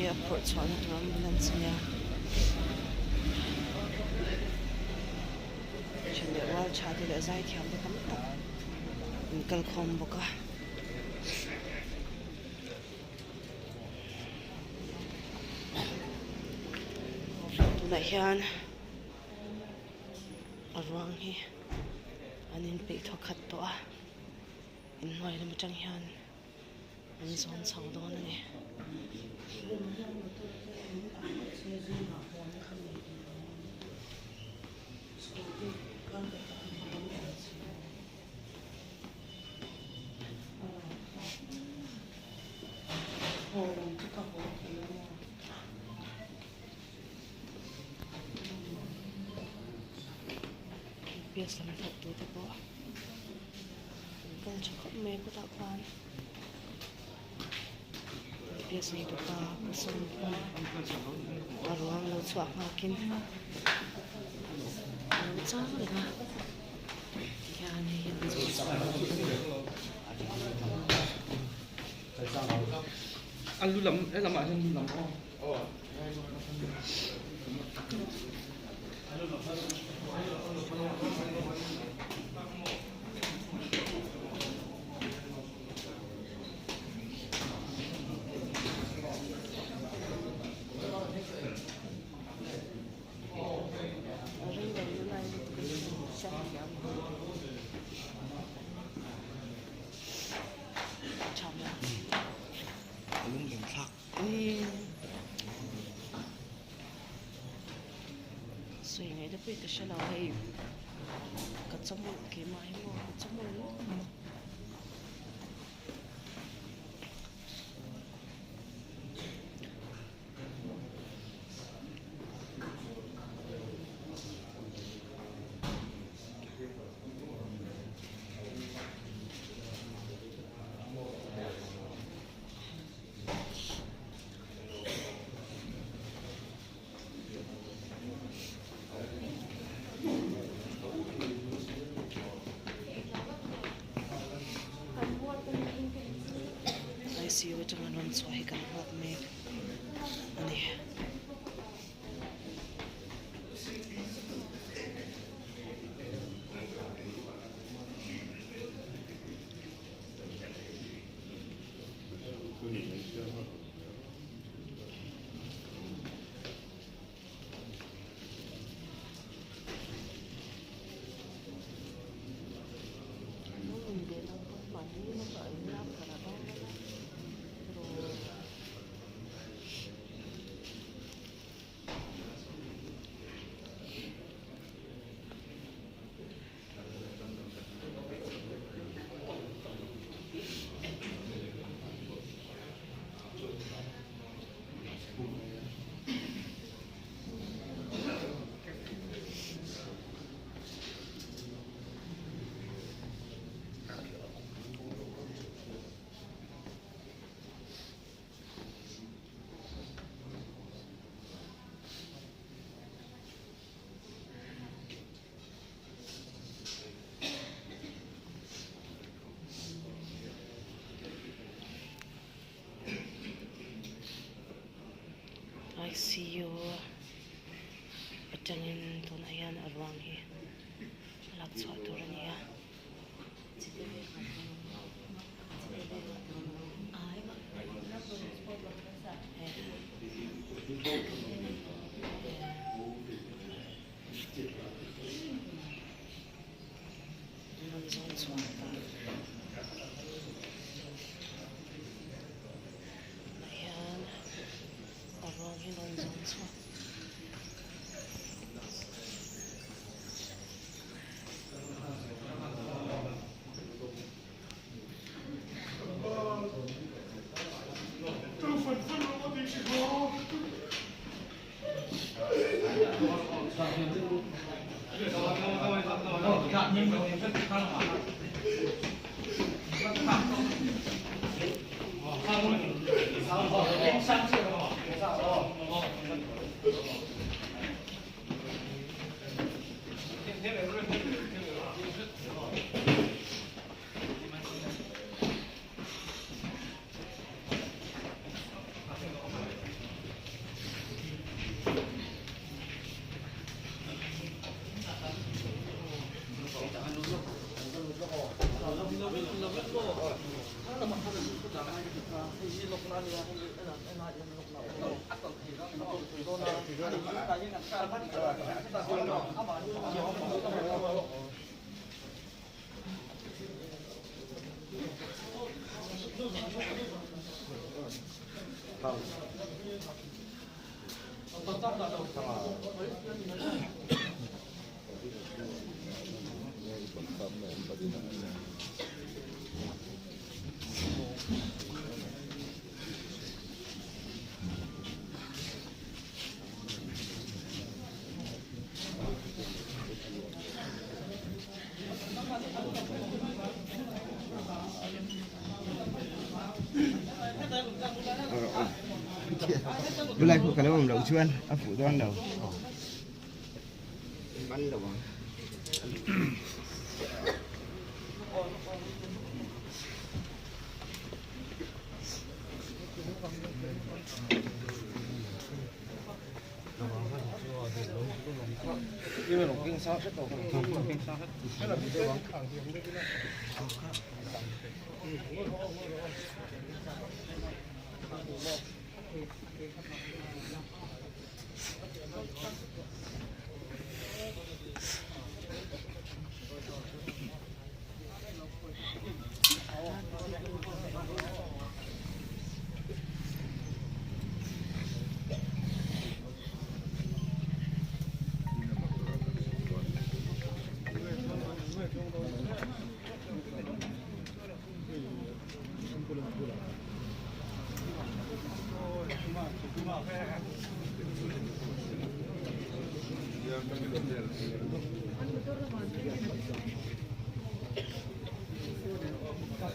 hi a phur chhuahna tur ambulance ania chumi wal chhati le zai thiam te tam tak in kal khom boka tuna hian arwang hi anin pe tho khat to a in noi le matang hian an zon chho don ani pies lam thot tu te po kan chakap me ko tak kwan pies ni tu pa pasung arwang lo chuak makin lo chang le na ya ni yan anh lưu lắm em làm lại cho lưu lắm suy nghĩ đến việc cái sao nào hay cắt trong một cái máy mua trong một lúc ICU itu dengan suaikan buat me ani ICU atangin ton ayan arwang hi lak chwa turania Bữa nay phụ cái lông đầu chuyên, phụ đoan đầu. Bắn đầu.因为龙井沙石头，龙井沙石，那个比较往抗的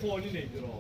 ，fuori negro.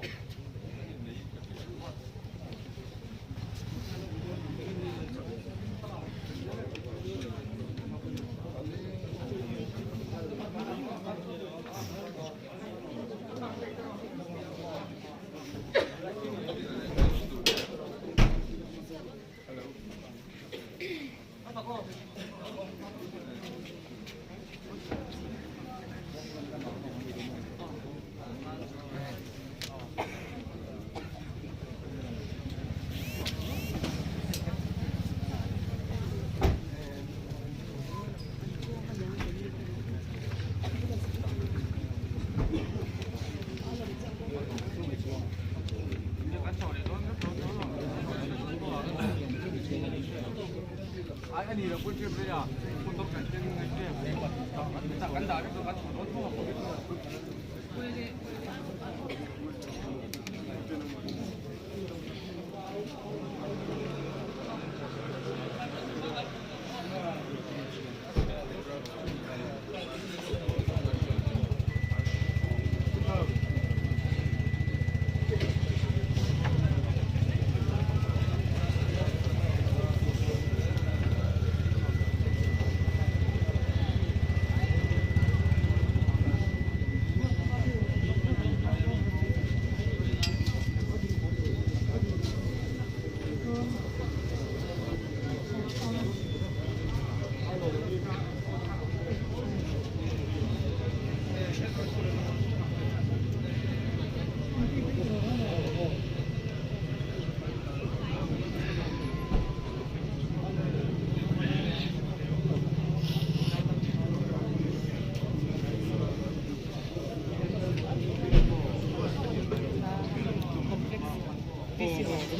Anh đi là quân chuyên bây giờ, quân tốc cảnh trên người kia, cắn đá cái cắn thủ nó không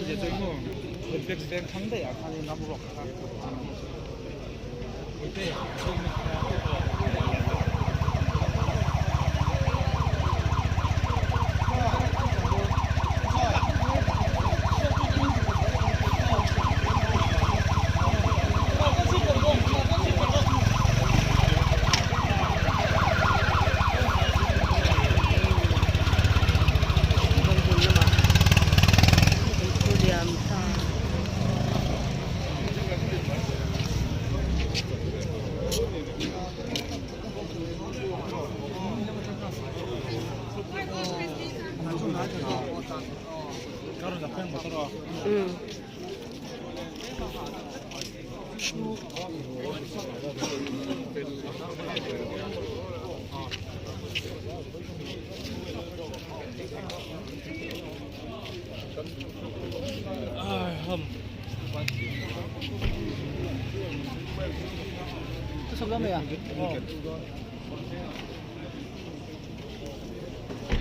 이제 저거 백스백 상대야 칸이 나무로 이때 가루 잡히는 거 들어. 응. 그 성감이야.